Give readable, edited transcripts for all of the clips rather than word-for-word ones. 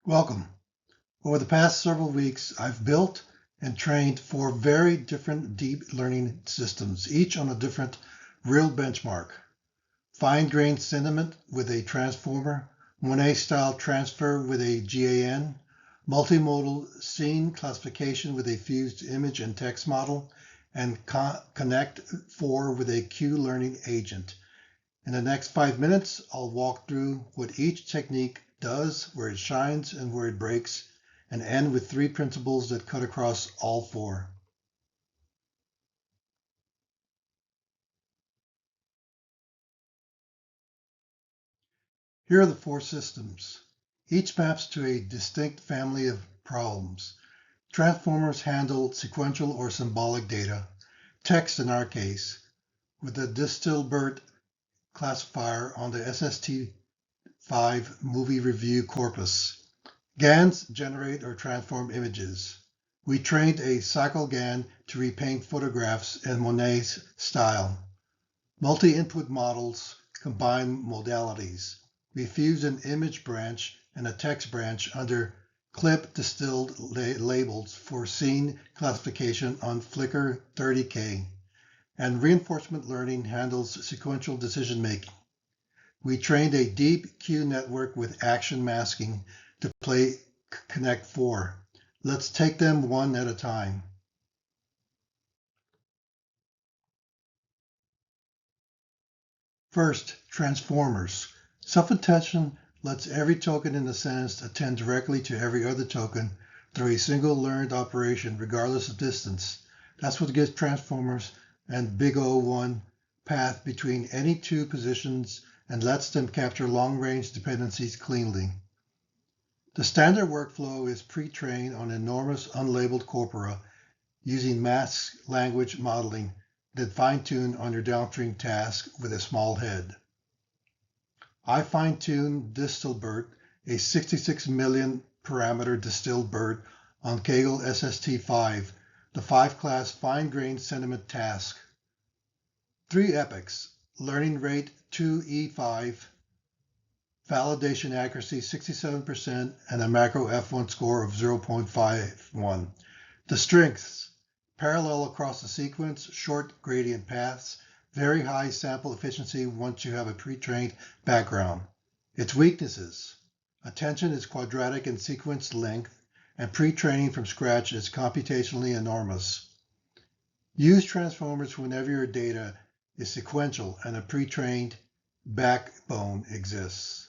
Welcome. Over the past several weeks, I've built and trained 4 very different deep learning systems, each on a different real benchmark. Fine-grained sentiment with a transformer, Monet-style transfer with a GAN, multimodal scene classification with a fused image and text model, and Connect 4 with a Q-learning agent. In the next 5 minutes, I'll walk through what each technique does, where it shines and where it breaks, and end with 3 principles that cut across all 4. Here are the 4 systems. Each maps to a distinct family of problems. Transformers handle sequential or symbolic data, text in our case, with the Distilbert classifier on the SST5 movie review corpus. GANs generate or transform images. We trained a cycle GAN to repaint photographs in Monet's style. Multi-input models combine modalities. We fuse an image branch and a text branch under clip distilled labels for scene classification on Flickr 30K. And reinforcement learning handles sequential decision making. We trained a deep Q network with action masking to play Connect 4. Let's take them one at a time. First, transformers. Self-attention lets every token in the sentence attend directly to every other token through a single learned operation regardless of distance. That's what gives transformers and big O1 path between any 2 positions and lets them capture long-range dependencies cleanly. The standard workflow is pre-trained on enormous unlabeled corpora using mask language modeling that fine-tune on your downstream task with a small head. I fine-tuned Distilbert, a 66 million parameter distilled BERT on Kaggle SST5, the 5-class fine-grained sentiment task. 3 epochs, learning rate 2E5, validation accuracy 67%, and a macro F1 score of 0.51. The strengths: parallel across the sequence, short gradient paths, very high sample efficiency once you have a pre-trained background. Its weaknesses: attention is quadratic in sequence length, and pre-training from scratch is computationally enormous. Use transformers whenever your data is sequential and a pre-trained backbone exists.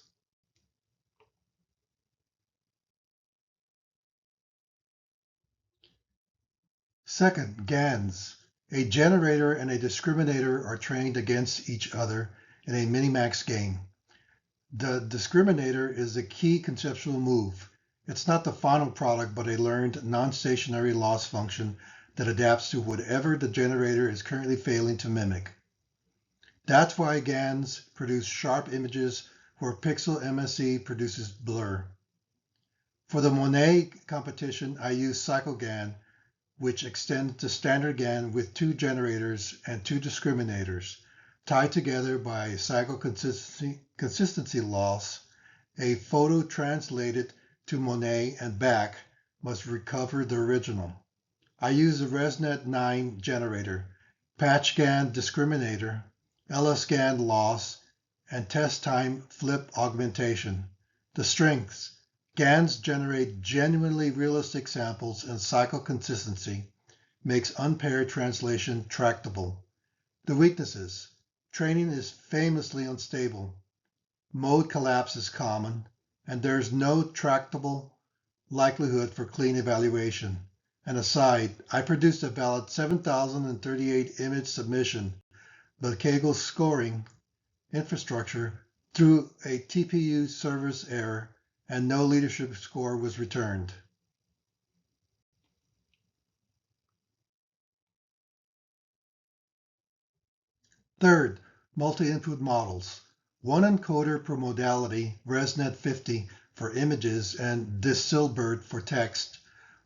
Second, GANs. A generator and a discriminator are trained against each other in a minimax game. The discriminator is the key conceptual move. It's not the final product, but a learned non-stationary loss function that adapts to whatever the generator is currently failing to mimic. That's why GANs produce sharp images where pixel MSE produces blur. For the Monet competition, I use CycleGAN, which extends to standard GAN with 2 generators and 2 discriminators, tied together by a cycle consistency loss. A photo translated to Monet and back must recover the original. I use the ResNet 9 generator, PatchGAN discriminator, LSGAN loss, and test time flip augmentation. The strengths: GANs generate genuinely realistic samples, and cycle consistency makes unpaired translation tractable. The weaknesses: training is famously unstable, mode collapse is common, and there is no tractable likelihood for clean evaluation. And aside, I produced a valid 7,038 image submission, but Kaggle's scoring infrastructure threw a TPU service error and no leadership score was returned. Third, multi-input models. 1 encoder per modality, ResNet 50 for images and Distilbert for text,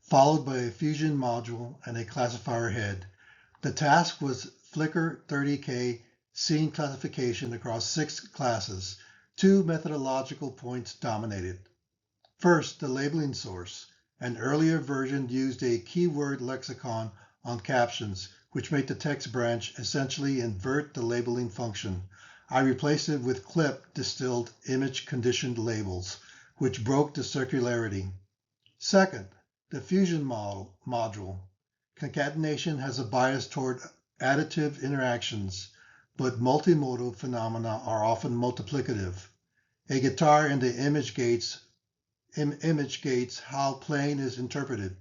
followed by a fusion module and a classifier head. The task was Flickr 30K scene classification across 6 classes. 2 methodological points dominated. First, the labeling source. An earlier version used a keyword lexicon on captions, which made the text branch essentially invert the labeling function. I replaced it with clip distilled image conditioned labels, which broke the circularity. Second, the fusion module. Concatenation has a bias toward additive interactions, but multimodal phenomena are often multiplicative. A guitar in the image gates how plane is interpreted.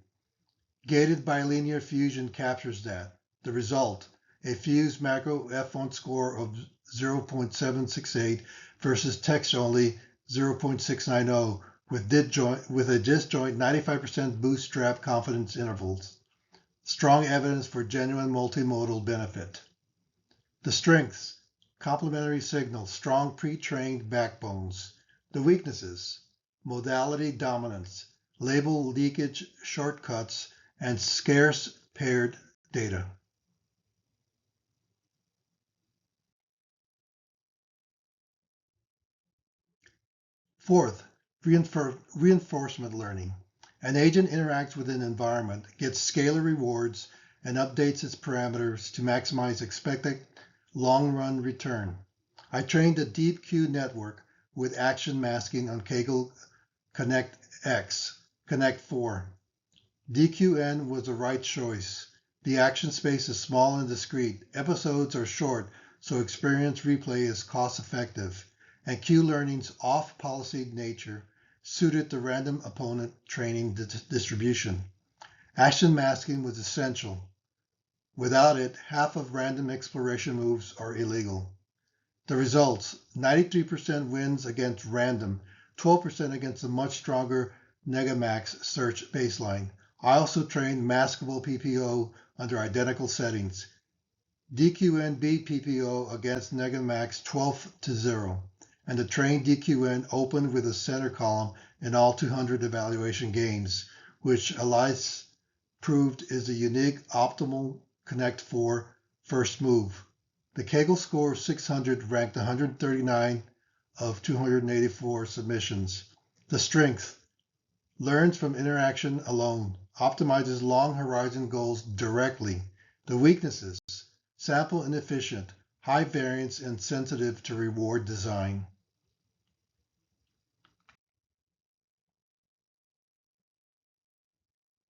Gated bilinear fusion captures that. The result, a fused macro F1 score of 0.768 versus text only 0.690 with a disjoint 95% bootstrap confidence intervals. Strong evidence for genuine multimodal benefit. The strengths, complementary signals, strong pre-trained backbones. The weaknesses, modality dominance, label leakage shortcuts, and scarce paired data. Fourth, reinforcement learning. An agent interacts with an environment, gets scalar rewards, and updates its parameters to maximize expected long-run return. I trained a deep Q network with action masking on Kaggle Connect X, Connect 4. DQN was the right choice. The action space is small and discrete. Episodes are short, so experience replay is cost-effective. And Q-Learning's off-policy nature suited the random opponent training distribution. Action masking was essential. Without it, half of random exploration moves are illegal. The results, 93% wins against random, 12% against a much stronger Negamax search baseline. I also trained maskable PPO under identical settings. DQN beat PPO against Negamax 12-0, and the trained DQN opened with a center column in all 200 evaluation games, which Elias proved is a unique optimal Connect 4 first move. The Kaggle score of 600 ranked 139 of 284 submissions. The strength, learns from interaction alone, optimizes long horizon goals directly. The weaknesses, sample inefficient, high variance, and sensitive to reward design.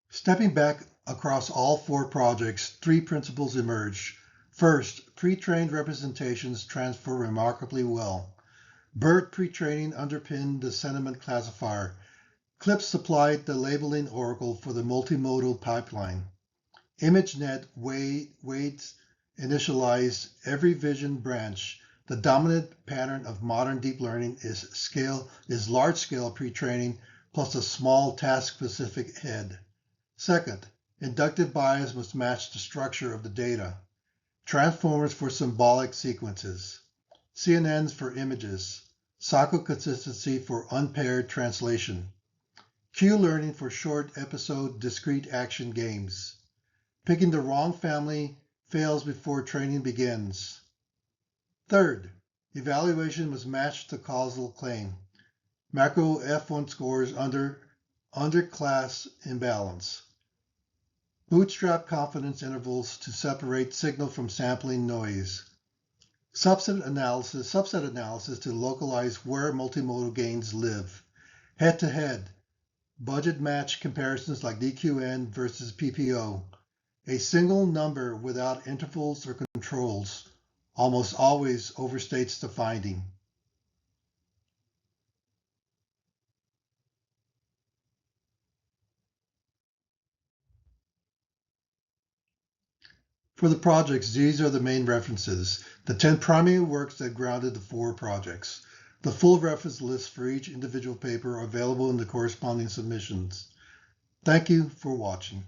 Stepping back across all 4 projects, 3 principles emerge. First, pre-trained representations transfer remarkably well. BERT pre-training underpinned the sentiment classifier. Clips supplied the labeling oracle for the multimodal pipeline. ImageNet weights initialized every vision branch. The dominant pattern of modern deep learning is large-scale pre-training plus a small task-specific head. Second, inductive bias must match the structure of the data. Transformers for symbolic sequences. CNNs for images. Sacco consistency for unpaired translation. Q-learning for short episode discrete action games. Picking the wrong family fails before training begins. Third, evaluation must match the causal claim. Macro F1 scores under class imbalance. Bootstrap confidence intervals to separate signal from sampling noise. Subset analysis to localize where multimodal gains live. Head-to-head, budget match comparisons like DQN versus PPO. A single number without intervals or controls almost always overstates the finding. For the projects, these are the main references, the 10 primary works that grounded the 4 projects. The full reference lists for each individual paper are available in the corresponding submissions. Thank you for watching.